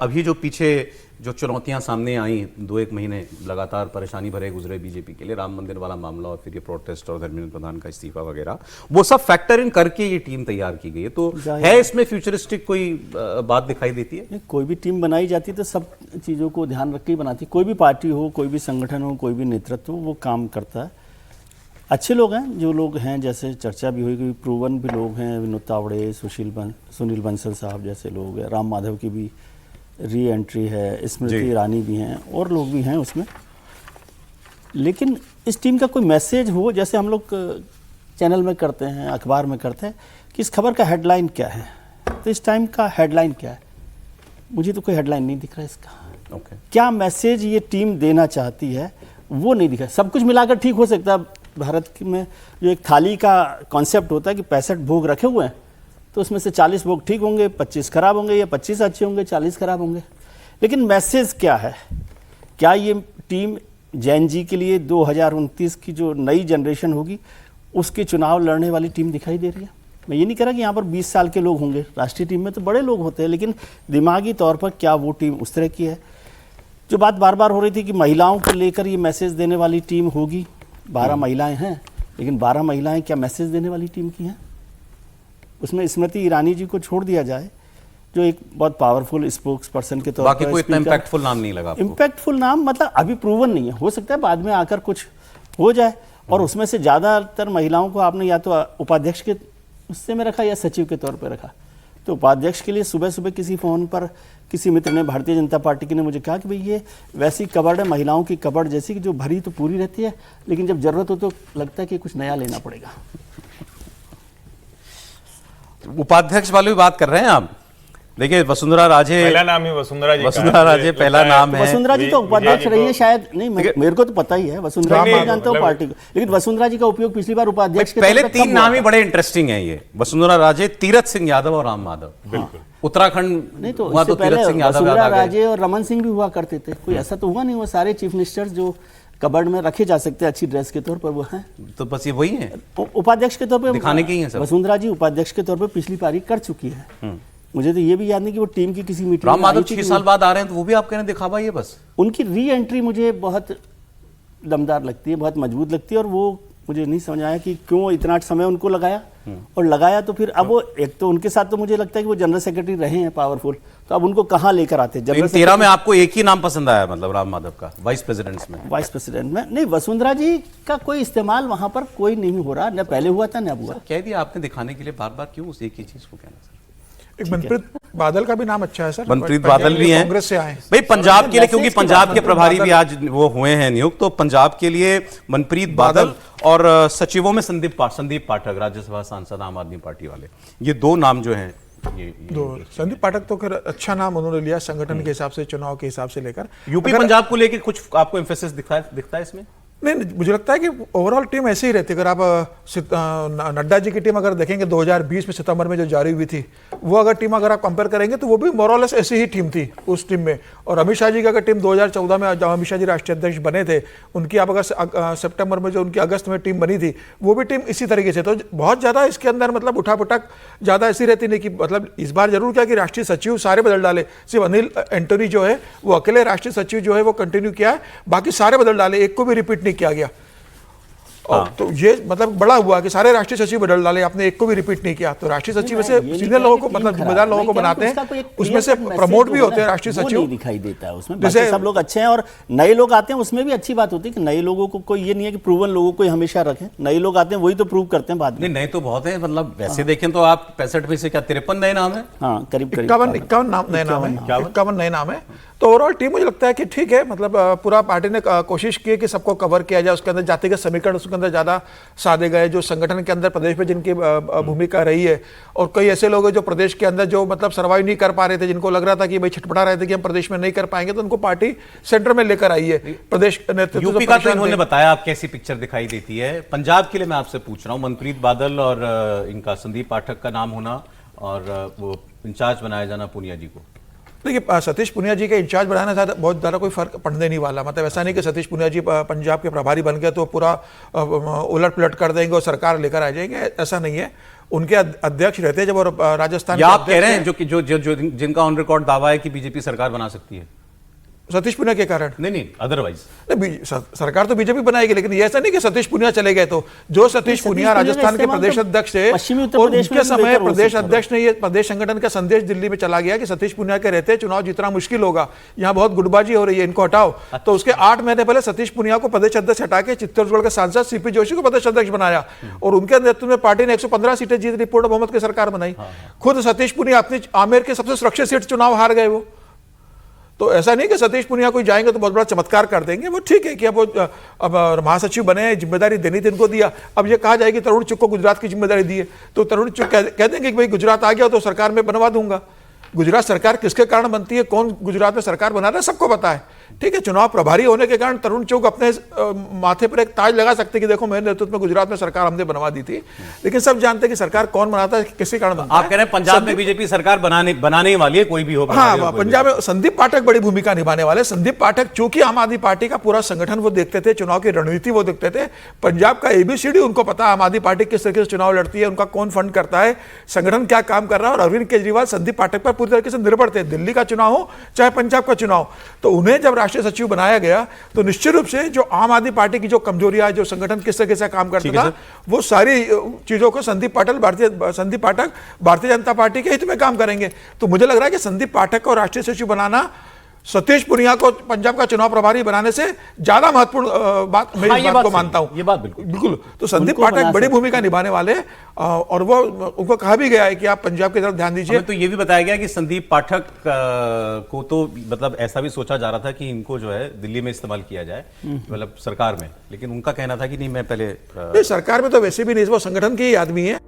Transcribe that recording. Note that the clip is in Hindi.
अभी जो पीछे जो चुनौतियां सामने आई 2-1 महीने लगातार परेशानी भरे गुजरे बीजेपी के लिए, राम मंदिर वाला मामला और फिर ये प्रोटेस्ट और धर्मेंद्र प्रधान का इस्तीफा वगैरह, वो सब फैक्टर इन करके ये टीम तैयार की गई है। तो है इसमें फ्यूचरिस्टिक कोई बात दिखाई देती है? कोई भी टीम बनाई जाती है तो सब चीज़ों को ध्यान रख के ही बनाती है। कोई भी पार्टी हो, कोई भी संगठन हो, कोई भी नेतृत्व हो, वो काम करता है। अच्छे लोग हैं जो लोग हैं, जैसे चर्चा भी हुई कि प्रूवन भी लोग हैं, विनोद तावड़े, सुनील बंसल साहब जैसे लोग हैं, राम माधव की भी री एंट्री है, स्मृति ईरानी भी हैं और लोग भी हैं उसमें। लेकिन इस टीम का कोई मैसेज हो, जैसे हम लोग चैनल में करते हैं, अखबार में करते हैं कि इस खबर का हेडलाइन क्या है, तो इस टाइम का हेडलाइन क्या है? मुझे तो कोई हेडलाइन नहीं दिख रहा है इसका। क्या मैसेज ये टीम देना चाहती है वो नहीं दिखा। सब कुछ मिलाकर ठीक हो सकता है। भारत में जो एक थाली का कॉन्सेप्ट होता है कि 65 भोग रखे हुए हैं, तो उसमें से 40 भोग ठीक होंगे, 25 खराब होंगे, या 25 अच्छे होंगे, 40 खराब होंगे। लेकिन मैसेज क्या है? क्या ये टीम जैन जी के लिए 2029 की जो नई जनरेशन होगी उसके चुनाव लड़ने वाली टीम दिखाई दे रही है? मैं ये नहीं कह रहा कि यहाँ पर 20 साल के लोग होंगे, राष्ट्रीय टीम में तो बड़े लोग होते हैं, लेकिन दिमागी तौर पर क्या वो टीम उस तरह की है? जो बात बार बार हो रही थी कि महिलाओं को लेकर ये मैसेज देने वाली टीम होगी, 12 महिलाएं हैं, लेकिन 12 महिलाएं क्या मैसेज देने वाली टीम की हैं? उसमें स्मृति ईरानी जी को छोड़ दिया जाए, जो एक बहुत पावरफुल स्पोक्स पर्सन के तौर पर, बाकी कोई इतना इम्पैक्टफुल नाम नहीं लगा आपको? इम्पैक्टफुल नाम मतलब अभी प्रूवन नहीं है, हो सकता है बाद में आकर कुछ हो जाए। और उसमें से ज़्यादातर महिलाओं को आपने या तो उपाध्यक्ष के उससे में रखा या सचिव के तौर पर रखा। तो उपाध्यक्ष के लिए सुबह सुबह किसी फ़ोन पर किसी मित्र ने, भारतीय जनता पार्टी के ने मुझे कहा कि भाई ये वैसी कबर्ड है, महिलाओं की कबर्ड जैसी कि जो भरी तो पूरी रहती है, लेकिन जब ज़रूरत हो तो लगता है कि कुछ नया लेना पड़ेगा। उपाध्यक्ष वाली बात कर रहे हैं आप? देखिए वसुंधरा राजे पहला नाम ही वसुंधरा जी, वसुंधरा राजे पहला नाम है। वसुंधरा जी तो उपाध्यक्ष रही है शायद, नहीं मेरे को तो पता ही है, वसुंधरा जी जानता हूँ पार्टी को, लेकिन वसुंधरा जी का उपयोग पिछली बार उपाध्यक्ष के पहले 3 नाम ही बड़े इंटरेस्टिंग हैं, ये वसुंधरा राजे, तीरथ सिंह यादव और राम माधव। उत्तराखंड नहीं तो इससे पहले वसुंधरा राजे और रमन सिंह भी हुआ करते थे, कोई ऐसा तो हुआ नहीं। वो सारे चीफ मिनिस्टर्स जो कबर्ड में रखे जा सकते हैं अच्छी ड्रेस के तौर पर, वो हैं। तो बस ये वही है उपाध्यक्ष के तौर पर दिखाने की है सब। वसुंधरा जी उपाध्यक्ष के तौर पर पिछली पारी कर चुकी है। मुझे तो ये भी याद नहीं कि वो टीम की किसी मीटिंग राम माधव 6 साल बाद आ रहे हैं, तो वो भी आप कहने दिखावा ये बस। उनकी री एंट्री मुझे बहुत दमदार लगती है, बहुत मजबूत लगती है, और वो मुझे नहीं समझ आया कि क्यों इतना समय उनको लगाया। और लगाया तो फिर अब वो एक तो उनके साथ तो मुझे लगता है कि वो जनरल सेक्रेटरी रहे हैं पावरफुल, तो अब उनको कहाँ लेकर आते? जनरल 13 में आपको एक ही नाम पसंद आया, मतलब राम माधव का वाइस प्रेसिडेंट्स में? वाइस प्रेसिडेंट में नहीं, वसुंधरा जी का कोई इस्तेमाल वहां पर कोई नहीं हो रहा, न पहले हुआ था न अब हुआ। कह दिया आपने दिखाने के लिए बार बार, क्यों उस एक ही चीज को कहना सर? एक मनप्रीत बादल का भी नाम अच्छा है सर, मनप्रीत बादल भी हैं, कांग्रेस से आए भाई पंजाब के लिए, क्योंकि पंजाब के प्रभारी भी आज वो हुए हैं नियुक्त, तो पंजाब के लिए मनप्रीत बादल और सचिवों में संदीप पाठक, राज्यसभा सांसद आम आदमी पार्टी वाले, ये 2 नाम जो हैं। ये संदीप पाठक तो खैर अच्छा नाम उन्होंने लिया संगठन के हिसाब से, चुनाव के हिसाब से लेकर। यूपी पंजाब को लेकर कुछ आपको एम्फेसिस दिखता है इसमें? नहीं, मुझे लगता है कि ओवरऑल टीम ऐसे ही रहती है। अगर आप नड्डा जी की टीम अगर देखेंगे 2020 में सितंबर में जो जारी हुई थी, वो अगर टीम अगर आप कंपेयर करेंगे तो वो भी मोरलेस ऐसी ही टीम थी उस टीम में। और अमित शाह जी की अगर टीम 2014 में जब अमित शाह जी राष्ट्रीय अध्यक्ष बने थे, उनकी आप अगर सितंबर में जो उनकी अगस्त में टीम बनी थी, वो भी टीम इसी तरीके से। तो बहुत ज़्यादा इसके अंदर मतलब उठा पुटक ज़्यादा ऐसी रहती नहीं कि मतलब इस बार जरूर क्या कि राष्ट्रीय सचिव सारे बदल डाले, सिर्फ अनिल एंटोनी जो है वो अकेले राष्ट्रीय सचिव जो है वो कंटिन्यू किया है, बाकी सारे बदल डाले, एक को भी रिपीट नहीं किया गया। तो ये मतलब बड़ा हुआ कि सारे राष्ट्रीय सचिव बदल डाले, आपने एक को भी रिपीट नहीं किया। तो राष्ट्रीय सचिव वैसे सीनियर लोगों को मतलब जिम्मेदार लोगों को बनाते हैं, उसमें से प्रमोट भी होते हैं राष्ट्रीय सचिव, दिखाई देता है उसमें। जैसे सब लोग अच्छे हैं और नए लोग आते हैं, उसमें भी अच्छी बात होती है कि नए लोगों को कोई ये नहीं है कि प्रूवन लोगों को हमेशा रखें, नए लोग आते हैं वही तो प्रूव करते हैं बाद में। नए तो बहुत है, मतलब वैसे देखें तो आप 65 में से क्या 53 नए नाम है? हाँ, करीब 51 नए नाम है। तो ओवरऑल टीम मुझे लगता है कि ठीक है, मतलब पूरा पार्टी ने कोशिश की कि सबको कवर किया जाए, उसके अंदर जातिगत समीकरण उसके अंदर ज़्यादा साधे गए, जो संगठन के अंदर प्रदेश में जिनकी भूमिका रही है। और कई ऐसे लोग हैं जो प्रदेश के अंदर जो मतलब सर्वाइव नहीं कर पा रहे थे, जिनको लग रहा था कि भाई छटपटा रहे थे कि हम प्रदेश में नहीं कर पाएंगे, तो उनको पार्टी सेंटर में लेकर आई है। प्रदेश यूपी का तो इन्होंने बताया, आप कैसी पिक्चर दिखाई देती है? पंजाब के लिए मैं आपसे पूछ रहा हूँ, मनप्रीत बादल और इनका संदीप पाठक का नाम होना और वो इंचार्ज बनाया जाना पूनिया जी को। देखिए सतीश पुनिया जी के इंचार्ज बनाने से बहुत ज़्यादा कोई फर्क पड़ने नहीं वाला। मतलब ऐसा नहीं कि सतीश पुनिया जी पंजाब के प्रभारी बन गए तो पूरा उलट पुलट कर देंगे और सरकार लेकर आ जाएंगे, ऐसा नहीं है। उनके अध्यक्ष रहते हैं जब, और राजस्थान या आप कह रहे हैं जो जिनका ऑन रिकॉर्ड दावा है कि बीजेपी सरकार बना सकती है सतीश पुनिया के कारण? नहीं, अदरवाइज सरकार तो बीजेपी बनाएगी, लेकिन ये ऐसा नहीं कि सतीश पुनिया चले गए तो। जो सतीश पुनिया राजस्थान के प्रदेश अध्यक्ष थे और उनके समय प्रदेश अध्यक्ष ने ये प्रदेश संगठन का संदेश दिल्ली में चला गया कि सतीश पुनिया के रहते चुनाव जीतना मुश्किल होगा, यहाँ बहुत गुटबाजी हो रही है, इनको हटाओ। तो उसके 8 महीने पहले सतीश पुनिया को प्रदेश अध्यक्ष हटा के चित्तौड़गढ़ के सांसद सीपी जोशी को प्रदेश अध्यक्ष बनाया और उनके नेतृत्व में पार्टी ने 115 सीटें जीत पूर्ण बहुमत की सरकार बनाई। खुद सतीश पुनिया अपनी आमेर के सबसे सुरक्षित सीट चुनाव हार गए वो। तो ऐसा नहीं कि सतीश पुनिया कोई जाएंगे तो बहुत बड़ा चमत्कार कर देंगे। वो ठीक है कि अब महासचिव बने, जिम्मेदारी देनी थी, इनको दिया। अब ये कहा जाएगी तरुण चुग को गुजरात की जिम्मेदारी दी है तो तरुण चुग कह देंगे कि भाई गुजरात आ गया तो सरकार में बनवा दूंगा। गुजरात सरकार किसके कारण बनती है, कौन गुजरात में सरकार बना रहा है, सबको पता है। ठीक है, चुनाव प्रभारी होने के कारण तरुण चुग अपने माथे पर एक ताज लगा सकते कि देखो मेरे नेतृत्व में गुजरात में सरकार हमने बनवा दी थी, लेकिन सब जानते हैं कि सरकार कौन बनाता है, किसके कारण बनता है। आप कह रहे हैं पंजाब में बीजेपी सरकार बनाने वाली है, कोई भी हो। हाँ, पंजाब में संदीप पाठक बड़ी भूमिका निभाने वाले। संदीप पाठक चूंकि आम आदमी पार्टी का पूरा संगठन वो देखते थे, चुनाव की रणनीति वो देखते थे, पंजाब का एबीसीडी उनको पता, आम आदमी पार्टी किस तरीके से चुनाव लड़ती है, उनका कौन फंड करता है, संगठन क्या काम कर रहा है। और अरविंद केजरीवाल संदीप पाठक पर पूरी तरीके से निर्भर थे, दिल्ली का चुनाव हो चाहे पंजाब का चुनाव। तो उन्हें जब राष्ट्रीय सचिव बनाया गया तो निश्चित रूप से जो आम आदमी पार्टी की जो कमजोरियां, जो संगठन किस तरीके से काम करता था, वो सारी चीजों को संदीप पाठक भारतीय जनता पार्टी के हित में काम करेंगे। तो मुझे लग रहा है कि संदीप पाठक को राष्ट्रीय सचिव बनाना सतीश पुनिया को पंजाब का चुनाव प्रभारी बनाने से ज्यादा महत्वपूर्ण बात, मैं इस बात को मानता हूं। ये बात बिल्कुल। तो संदीप पाठक बड़ी भूमिका निभाने वाले और वो उनको कहा भी गया है कि आप पंजाब की तरफ ध्यान दीजिए। तो ये भी बताया गया कि संदीप पाठक को तो मतलब ऐसा भी सोचा जा रहा था कि इनको जो है दिल्ली में इस्तेमाल किया जाए, मतलब सरकार में, लेकिन उनका कहना था कि नहीं, मैं पहले सरकार में तो वैसे भी नहीं, वो संगठन के ही आदमी है।